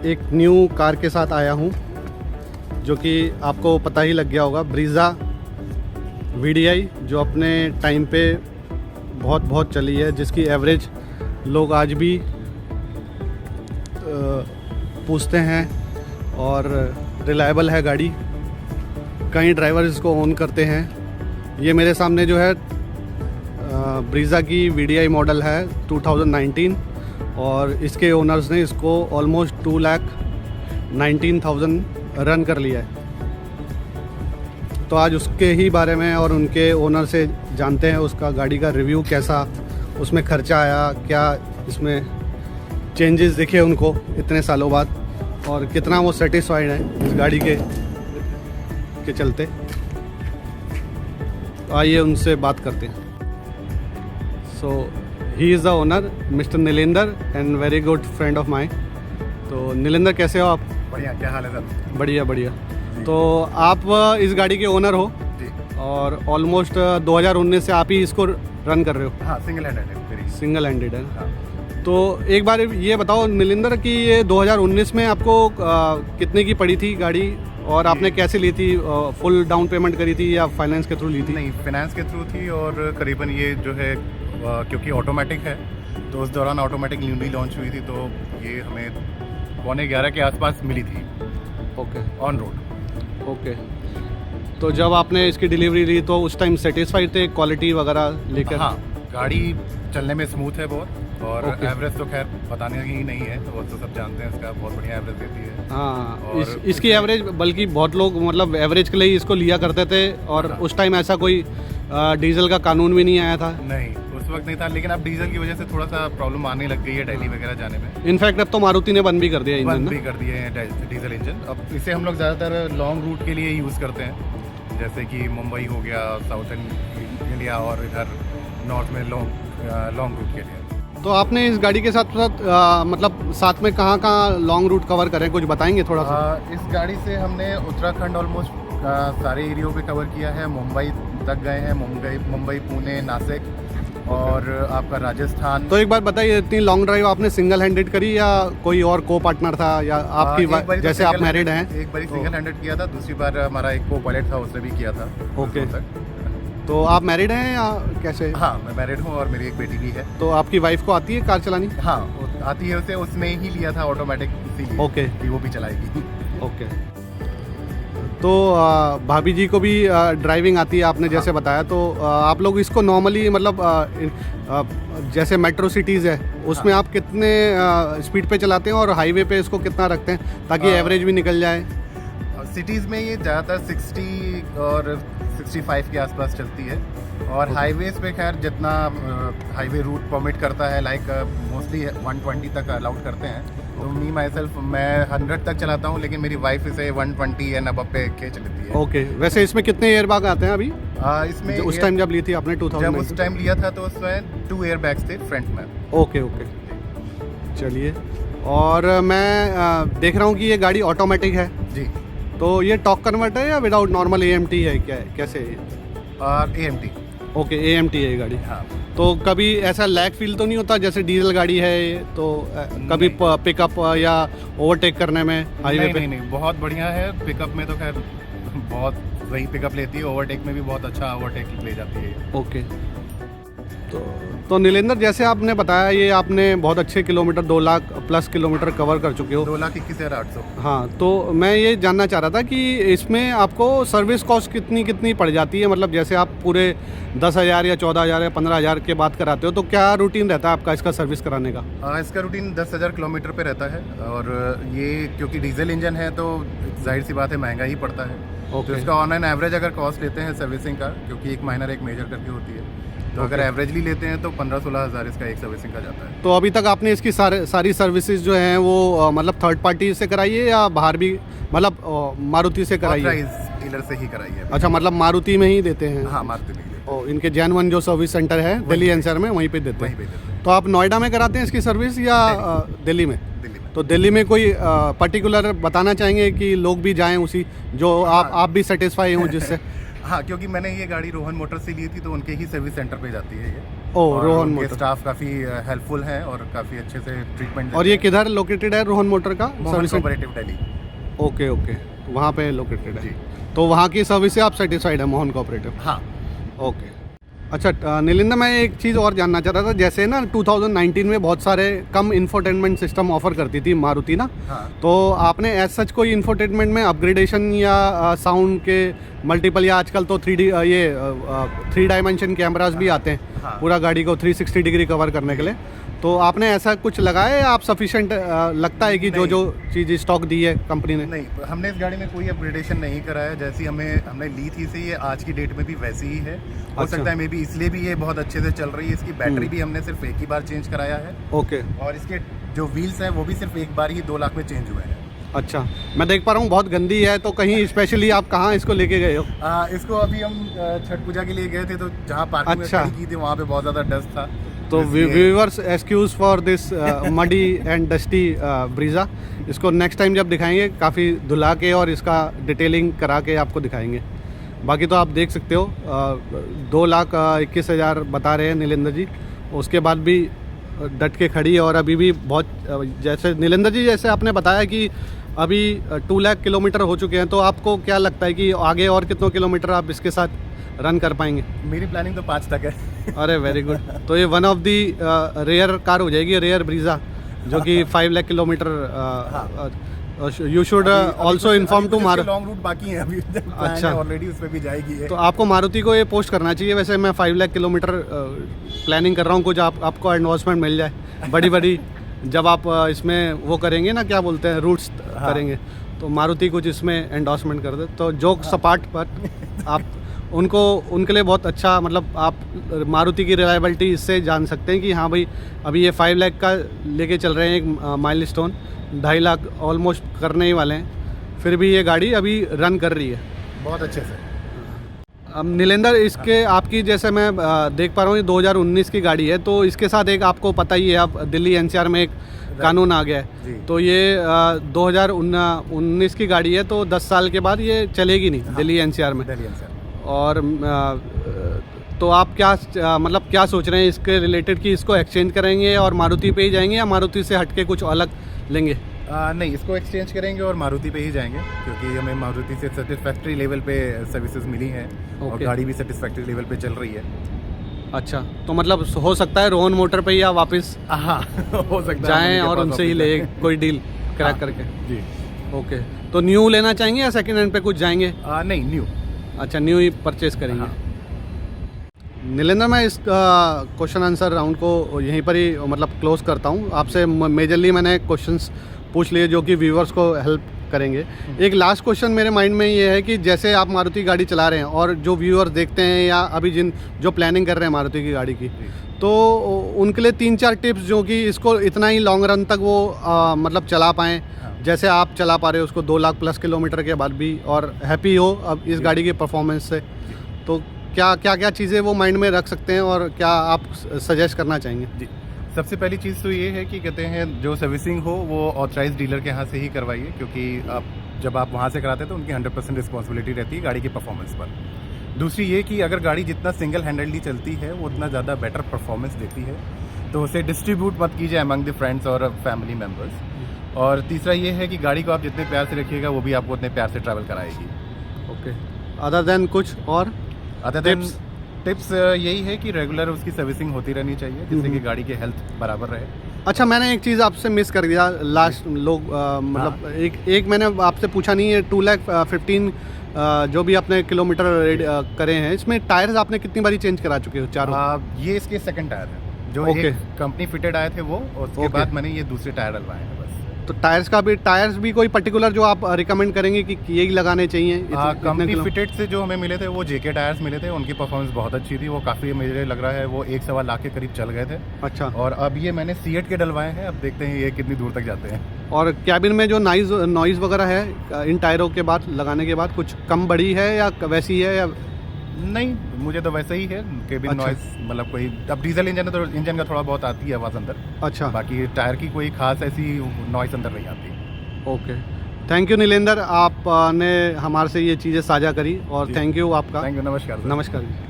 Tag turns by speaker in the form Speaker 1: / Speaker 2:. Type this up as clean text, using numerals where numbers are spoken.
Speaker 1: एक new car के साथ आया हूँ, जो कि आपको पता ही लग गया होगा, ब्रीज़ा VDI, जो अपने टाइम पे बहुत चली है, जिसकी एवरेज लोग आज भी पूछते हैं और रिलायबल है गाड़ी। कई ड्राइवर इसको ओन करते हैं। ये मेरे सामने जो है ब्रीज़ा की VDI मॉडल है 2019 और इसके ओनर्स ने इसको ऑलमोस्ट 2,19,000 रन कर लिया है। तो आज उसके ही बारे में और उनके ओनर से जानते हैं उसका गाड़ी का रिव्यू कैसा, उसमें खर्चा आया, क्या इसमें चेंजेस दिखे उनको इतने सालों बाद, और कितना वो सेटिस्फाइड है इस गाड़ी के चलते। तो आइए उनसे बात करते हैं। So he is the owner mister Nilender and very good friend of mine. तो नीलेंदर, कैसे हो आप?
Speaker 2: बढ़िया, क्या हाल है सर?
Speaker 1: बढ़िया। तो आप इस गाड़ी के ओनर हो
Speaker 2: जी।
Speaker 1: और ऑलमोस्ट 2019 से आप ही इसको रन कर रहे हो?
Speaker 2: हाँ, सिंगल हैंडेड है मेरी।
Speaker 1: सिंगल हैंडेड है।
Speaker 2: हाँ।
Speaker 1: तो एक बार ये बताओ नीलेंदर कि ये 2019 में आपको कितने की पड़ी थी गाड़ी, और आपने कैसे ली थी? फुल डाउन पेमेंट करी थी या फाइनेंस के थ्रू ली थी?
Speaker 2: नहीं, फाइनेंस के थ्रू थी, और करीबन ये जो है क्योंकि ऑटोमेटिक है तो उस दौरान ऑटोमेटिक न्यूली लॉन्च हुई थी, तो ये हमें 11:15 के आसपास मिली थी।
Speaker 1: Okay,
Speaker 2: on road.
Speaker 1: ओके। तो जब आपने इसकी डिलीवरी ली तो उस टाइम सेटिस्फाइड थे क्वालिटी वगैरह लेकर?
Speaker 2: हाँ, गाड़ी चलने में स्मूथ है बहुत, और
Speaker 1: Okay.
Speaker 2: एवरेज तो खैर बताने ही नहीं है, तो वो तो सब जानते हैं, इसका बहुत बढ़िया एवरेज देती है।
Speaker 1: हाँ,
Speaker 2: और
Speaker 1: इसकी एवरेज, बल्कि बहुत लोग मतलब एवरेज के लिए ही इसको लिया करते थे, और
Speaker 2: हाँ।
Speaker 1: उस टाइम ऐसा कोई डीजल का कानून भी नहीं आया था।
Speaker 2: नहीं, उस वक्त नहीं था, लेकिन अब डीजल की वजह से थोड़ा सा प्रॉब्लम आने लग गई है दिल्ली वगैरह जाने में।
Speaker 1: इनफैक्ट अब तो मारुति ने बंद भी कर दिया इंजन
Speaker 2: बंद
Speaker 1: ना?
Speaker 2: भी कर दिए हैं डीजल इंजन। अब इसे हम लोग ज़्यादातर लॉन्ग रूट के लिए यूज़ करते हैं, जैसे कि मुंबई हो गया, साउथर्न इंडिया, और इधर नॉर्थ में लॉन्ग रूट के लिए।
Speaker 1: तो आपने इस गाड़ी के साथ मतलब साथ में कहाँ लॉन्ग रूट कवर करें, कुछ बताएंगे थोड़ा सा?
Speaker 2: इस गाड़ी से हमने उत्तराखंड ऑलमोस्ट सारे एरियो पे कवर किया है। मुंबई तक गए हैं, मुंबई, पुणे, नासिक, और आपका राजस्थान।
Speaker 1: तो एक बार बताइए, इतनी लॉन्ग ड्राइव आपने सिंगल हैंडेड करी या कोई और को पार्टनर था, या आपकी जैसे आप मैरिड हैं?
Speaker 2: एक बार सिंगल हैंडेड किया था, दूसरी बार हमारा एक को पायलट था, उसने भी किया था।
Speaker 1: ओके। तो आप मैरिड हैं या कैसे?
Speaker 2: हाँ, मैं मैरिड हूँ और मेरी एक बेटी भी है।
Speaker 1: तो आपकी वाइफ को आती है कार चलानी?
Speaker 2: हाँ, आती है उसे, उसने ही लिया था ऑटोमेटिक, इसीलिए
Speaker 1: ओके,
Speaker 2: कि वो भी चलाएगी।
Speaker 1: ओके। तो भाभी जी को भी ड्राइविंग आती है, आपने जैसे बताया। तो आप लोग इसको नॉर्मली मतलब जैसे मेट्रो सिटीज़ है उसमें आप कितने स्पीड पे चलाते हैं, और हाईवे पे इसको कितना रखते हैं ताकि एवरेज भी निकल जाए?
Speaker 2: सिटीज़ में ये ज़्यादातर 60 और 65 के आसपास चलती है, और हाईवेज पे खैर जितना हाईवे रूट परमिट करता है, लाइक मोस्टली 120 तक अलाउड करते हैं। तो मी माई सेल्फ मैं 100 तक चलाता हूँ, लेकिन मेरी वाइफ इसे 120 एंड अब पे खींच लेती है।
Speaker 1: ओके। वैसे इसमें कितने एयर बैग आते हैं अभी?
Speaker 2: इसमें
Speaker 1: उस टाइम जब ली थी आपने 2000?
Speaker 2: जब उस टाइम लिया था तो उसमें 2 एयर बैग्स थे फ्रंट में।
Speaker 1: ओके, चलिए। और मैं देख रहा हूँ कि ये गाड़ी ऑटोमेटिक है
Speaker 2: जी।
Speaker 1: तो ये टॉर्क कन्वर्ट है या विदाउट नॉर्मल AMT है, क्या है, कैसे है?
Speaker 2: AMT।
Speaker 1: ओके, AMT है ये गाड़ी।
Speaker 2: हाँ।
Speaker 1: तो कभी ऐसा लैग फील तो नहीं होता, जैसे डीजल गाड़ी है तो कभी पिकअप या ओवरटेक करने में हाईवे पे?
Speaker 2: नहीं, बहुत बढ़िया है। पिकअप में तो खैर बहुत वही पिकअप लेती है, ओवरटेक में भी बहुत अच्छा ओवरटेक ले जाती है।
Speaker 1: ओके। तो नीलेंदर, जैसे आपने बताया ये आपने बहुत अच्छे kilometre, 2 lakh plus kilometre cover कर चुके हो।
Speaker 2: 2,21,800।
Speaker 1: हाँ, तो मैं ये जानना चाह रहा था कि इसमें आपको सर्विस कॉस्ट कितनी पड़ जाती है? मतलब जैसे आप पूरे 10,000 या 14,000 या 15,000 के बाद कराते हो, तो क्या रूटीन रहता है आपका इसका सर्विस कराने का?
Speaker 2: इसका रूटीन 10,000 किलोमीटर पे रहता है, और ये क्योंकि डीजल इंजन है तो जाहिर सी बात है महंगा ही पड़ता है। तो इसका ऑनलाइन एवरेज अगर कॉस्ट लेते हैं सर्विसिंग का, क्योंकि एक माइनर एक मेजर करके होती है, तो अगर एवरेजली लेते हैं तो 15-16 हज़ार इसका एक सर्विसिंग का जाता है।
Speaker 1: तो अभी तक आपने इसकी सारी सर्विसेज जो हैं वो मतलब थर्ड पार्टी से कराई है या बाहर भी, मतलब मारुति से कराई है?
Speaker 2: ऑथराइज्ड डीलर से ही कराई है।
Speaker 1: अच्छा, मतलब मारुति में ही देते हैं?
Speaker 2: हाँ, मारुति में ही देते
Speaker 1: और इनके जैन वन जो सर्विस सेंटर है दिल्ली एनसीआर में, वहीं पे देते हैं? तो आप नोएडा में कराते हैं इसकी सर्विस या दिल्ली में?
Speaker 2: दिल्ली में।
Speaker 1: तो दिल्ली में कोई पर्टिकुलर बताना चाहेंगे कि लोग भी जाएं उसी, जो आप भी सेटिस्फाई हों जिससे?
Speaker 2: हाँ, क्योंकि मैंने ये गाड़ी रोहन मोटर से ली थी, तो उनके ही सर्विस सेंटर पे जाती है ये।
Speaker 1: ओ,
Speaker 2: और
Speaker 1: रोहन
Speaker 2: उनके
Speaker 1: मोटर।
Speaker 2: स्टाफ काफ़ी हेल्पफुल हैं और काफ़ी अच्छे से ट्रीटमेंट
Speaker 1: और ये किधर लोकेटेड है रोहन मोटर का
Speaker 2: Mohan
Speaker 1: service?
Speaker 2: Cooperative Delhi.
Speaker 1: Okay okay, वहाँ पे लोकेटेड है।
Speaker 2: जी।
Speaker 1: तो वहाँ की सर्विस से आप सेटिस्फाइड है मोहन कोऑपरेटिव?
Speaker 2: हाँ।
Speaker 1: ओके। अच्छा नीलिंदा, मैं एक चीज़ और जानना चाह रहा था, जैसे ना 2019 में बहुत सारे कम इंफोटेनमेंट सिस्टम ऑफर करती थी मारुति ना,
Speaker 2: हाँ।
Speaker 1: तो आपने एज सच कोई इंफोटेनमेंट में अपग्रेडेशन या साउंड के मल्टीपल, या आजकल तो 3D ये 3 डायमेंशन कैमरास भी आते हैं,
Speaker 2: हाँ।
Speaker 1: पूरा गाड़ी को 360 डिग्री कवर करने के लिए, तो आपने ऐसा कुछ लगाया है या आप सफिशेंट लगता है कि जो
Speaker 2: नहीं।
Speaker 1: जो चीज़ स्टॉक दी है कंपनी ने?
Speaker 2: नहीं, हमने इस गाड़ी में कोई अपग्रेडेशन नहीं कराया। जैसी हमने ली थी से ये आज की डेट में भी वैसी ही है। हो
Speaker 1: अच्छा।
Speaker 2: सकता है मे बी इसलिए भी ये बहुत अच्छे से चल रही है। इसकी बैटरी भी हमने सिर्फ एक ही बार चेंज कराया है,
Speaker 1: ओके।
Speaker 2: और इसके जो व्हील्स हैं वो भी सिर्फ एक बार ही 2 लाख में चेंज हुए हैं।
Speaker 1: अच्छा, मैं देख पा रहा हूँ बहुत गंदी है, तो कहीं स्पेशली आप कहाँ इसको लेके गए हो?
Speaker 2: इसको अभी हम छठ पूजा के लिए गए थे, तो जहाँ पार्किंग में
Speaker 1: अच्छा।
Speaker 2: खड़ी की थी वहाँ पे बहुत ज़्यादा डस्ट था।
Speaker 1: तो
Speaker 2: इसलिए-
Speaker 1: viewers excuse for this muddy and dusty Brezza. इसको नेक्स्ट टाइम जब दिखाएंगे काफ़ी धुला के और इसका डिटेलिंग करा के आपको दिखाएंगे। बाकी तो आप देख सकते हो 2,21,000 बता रहे हैं नीलेंद्र जी, उसके बाद भी डट के खड़ी है। और अभी भी बहुत जैसे नीलेंद्र जी, जैसे आपने बताया कि अभी 2 लाख किलोमीटर हो चुके हैं, तो आपको क्या लगता है कि आगे और कितने किलोमीटर आप इसके साथ रन कर पाएंगे?
Speaker 2: मेरी प्लानिंग तो 5 तक है।
Speaker 1: अरे वेरी गुड। तो ये one of the rare car हो जाएगी, रेयर ब्रीजा, जो कि 5 lakh kilometre. You should also inform to Maruti.
Speaker 2: Long route बाकी है अभी।
Speaker 1: अच्छा।
Speaker 2: ऑलरेडी उस पे भी जाएगी ये।
Speaker 1: तो आपको मारुति को ये पोस्ट करना चाहिए। वैसे मैं 5 लाख किलोमीटर प्लानिंग कर रहा हूँ, कुछ आपको एंडोर्समेंट मिल जाए बड़ी बड़ी, जब आप इसमें वो करेंगे ना, क्या बोलते हैं, रूट्स
Speaker 2: हाँ।
Speaker 1: करेंगे, तो मारुति कुछ इसमें एंडोर्समेंट कर दे। तो जोक सपाट पर आप उनको, उनके लिए बहुत अच्छा, मतलब आप मारुति की रिलायबिलिटी इससे जान सकते हैं कि हाँ भाई, अभी ये 5 लाख का लेके चल रहे हैं एक माइलस्टोन, 2.5 लाख ऑलमोस्ट करने ही वाले हैं, फिर भी ये गाड़ी अभी रन कर रही है
Speaker 2: बहुत अच्छे से।
Speaker 1: अब नीलेंद्र, इसके आपकी, जैसे मैं देख पा रहा हूँ, ये 2019 की गाड़ी है, तो इसके साथ एक आपको पता ही है, आप दिल्ली एनसीआर में एक कानून आ गया
Speaker 2: जी।
Speaker 1: है, तो ये 2019 की गाड़ी है, तो 10 साल के बाद ये चलेगी नहीं दिल्ली एनसीआर में।
Speaker 2: दिल्ली एनसीआर।
Speaker 1: और तो आप क्या मतलब क्या सोच रहे हैं इसके रिलेटेड, कि इसको एक्सचेंज करेंगे और मारुति पे ही जाएंगे, या मारुति से हटके कुछ अलग लेंगे?
Speaker 2: नहीं, इसको एक्सचेंज करेंगे और मारुति पे ही जाएंगे, क्योंकि हमें मारुति से सेटिस्फैक्ट्री लेवल पे सर्विसेज मिली हैं और
Speaker 1: ओके।
Speaker 2: गाड़ी भी सेटिस्फैक्ट्री लेवल पे चल रही है।
Speaker 1: अच्छा, तो मतलब हो सकता है रोहन मोटर पे ही आप वापस
Speaker 2: हाँ हो सकता है
Speaker 1: जाएं
Speaker 2: उनके
Speaker 1: और
Speaker 2: पास
Speaker 1: उनसे ही
Speaker 2: ऑफिस
Speaker 1: ले
Speaker 2: है।
Speaker 1: कोई डील क्रैक
Speaker 2: हाँ।
Speaker 1: करके।
Speaker 2: जी।
Speaker 1: ओके, तो न्यू लेना चाहेंगे या सेकंड हैंड पे कुछ जाएंगे?
Speaker 2: नहीं, न्यू।
Speaker 1: अच्छा, न्यू ही परचेज करेंगे।
Speaker 2: हाँ।
Speaker 1: नीलेंद्र, मैं इस क्वेश्चन आंसर राउंड को यहीं पर ही मतलब क्लोज करता हूँ। आपसे मेजरली मैंने क्वेश्चंस पूछ लिए जो कि व्यूवर्स को हेल्प करेंगे। एक लास्ट क्वेश्चन मेरे माइंड में ये है कि जैसे आप मारुति गाड़ी चला रहे हैं और जो व्यूअर्स देखते हैं या अभी जो प्लानिंग कर रहे हैं मारुति की गाड़ी की, तो उनके लिए 3-4 टिप्स जो कि इसको इतना ही लॉन्ग रन तक वो मतलब चला पाएँ, जैसे आप चला पा रहे हो उसको 2 लाख प्लस किलोमीटर के बाद भी, और हैप्पी हो अब इस गाड़ी के परफॉर्मेंस से, तो क्या चीज़ें वो माइंड में रख सकते हैं और क्या आप सजेस्ट करना चाहेंगे?
Speaker 2: जी, सबसे पहली चीज़ तो ये है कि कहते हैं जो सर्विसिंग हो वो ऑथराइज डीलर के यहाँ से ही करवाइए, क्योंकि जब आप वहाँ से कराते हैं तो उनकी 100% रिस्पॉन्सिबिलिटी रहती है गाड़ी की परफॉर्मेंस पर। दूसरी ये कि अगर गाड़ी जितना सिंगल हैंडल्डली चलती है वो उतना ज़्यादा बेटर परफॉर्मेंस देती है, तो उसे डिस्ट्रीब्यूट मत कीजिए अमंग द फ्रेंड्स और फैमिली मेम्बर्स। और तीसरा ये है कि गाड़ी को आप जितने प्यार से रखिएगा वो भी आपको उतने प्यार से ट्रैवल कराएगी।
Speaker 1: ओके, अदर देन कुछ और
Speaker 2: टिप्स यही है कि रेगुलर उसकी सर्विसिंग होती रहनी चाहिए, जिससे कि गाड़ी की हेल्थ बराबर रहे।
Speaker 1: अच्छा, मैंने एक चीज़ आपसे मिस कर दिया लास्ट लोग मतलब एक मैंने आपसे पूछा नहीं है, 2,15,000 जो भी आपने किलोमीटर करे हैं, इसमें टायर्स आपने कितनी बारी चेंज करा चुके हो? चारों?
Speaker 2: ये इसके सेकंड टायर है, जो
Speaker 1: ओके।
Speaker 2: एक कंपनी फिटेड आए थे वो, और उसके
Speaker 1: ओके।
Speaker 2: बाद मैंने ये दूसरे टायर डलवाए हैं बस।
Speaker 1: तो टायर्स भी कोई पर्टिकुलर जो आप रिकमेंड करेंगे कि यही लगाने चाहिए? इतने
Speaker 2: कंपनी
Speaker 1: किलो-
Speaker 2: फिटेड से जो हमें मिले थे वो जेके टायर्स मिले थे, उनकी परफॉर्मेंस बहुत अच्छी थी। वो काफ़ी मुझे लग रहा है वो 1-1.25 लाख के करीब चल गए थे।
Speaker 1: अच्छा,
Speaker 2: और अब ये मैंने सीएट के डलवाए हैं, अब देखते हैं ये कितनी दूर तक जाते हैं।
Speaker 1: और कैबिन में जो नॉइज़ वगैरह है इन टायरों के बाद लगाने के बाद कुछ कम बड़ी है या वैसी है, या
Speaker 2: नहीं, मुझे तो वैसे ही है केबिन
Speaker 1: अच्छा।
Speaker 2: नॉइस, मतलब कोई अब डीजल इंजन है तो इंजन का थोड़ा बहुत आती है आवाज़ अंदर,
Speaker 1: अच्छा,
Speaker 2: बाकी टायर की कोई खास ऐसी नॉइस अंदर नहीं आती।
Speaker 1: ओके। थैंक यू नीलेंद्र, आपने हमारे से ये चीज़ें साझा करी और
Speaker 2: जी।
Speaker 1: थैंक यू आपका।
Speaker 2: थैंक यू, नमस्कार सर।
Speaker 1: नमस्कार जी।